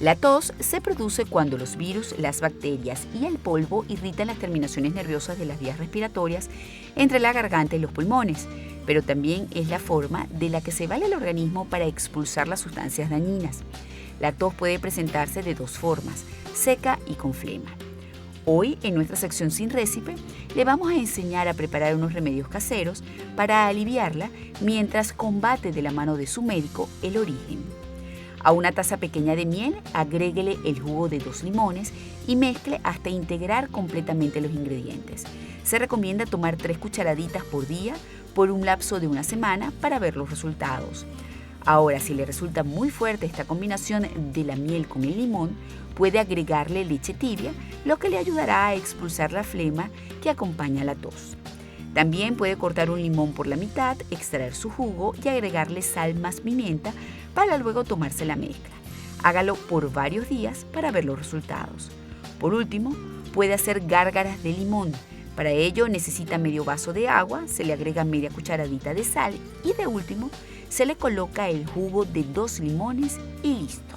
La tos se produce cuando los virus, las bacterias y el polvo irritan las terminaciones nerviosas de las vías respiratorias entre la garganta y los pulmones, pero también es la forma de la que se vale el organismo para expulsar las sustancias dañinas. La tos puede presentarse de dos formas, seca y con flema. Hoy, en nuestra sección Sin Récipe, le vamos a enseñar a preparar unos remedios caseros para aliviarla mientras combate de la mano de su médico el origen. A una taza pequeña de miel, agréguele el jugo de 2 limones y mezcle hasta integrar completamente los ingredientes. Se recomienda tomar 3 cucharaditas por día por un lapso de una semana para ver los resultados. Ahora, si le resulta muy fuerte esta combinación de la miel con el limón, puede agregarle leche tibia, lo que le ayudará a expulsar la flema que acompaña la tos. También puede cortar un limón por la mitad, extraer su jugo y agregarle sal más pimienta para luego tomarse la mezcla. Hágalo por varios días para ver los resultados. Por último, puede hacer gárgaras de limón. Para ello necesita medio vaso de agua, se le agrega media cucharadita de sal y de último se le coloca el jugo de 2 limones y listo.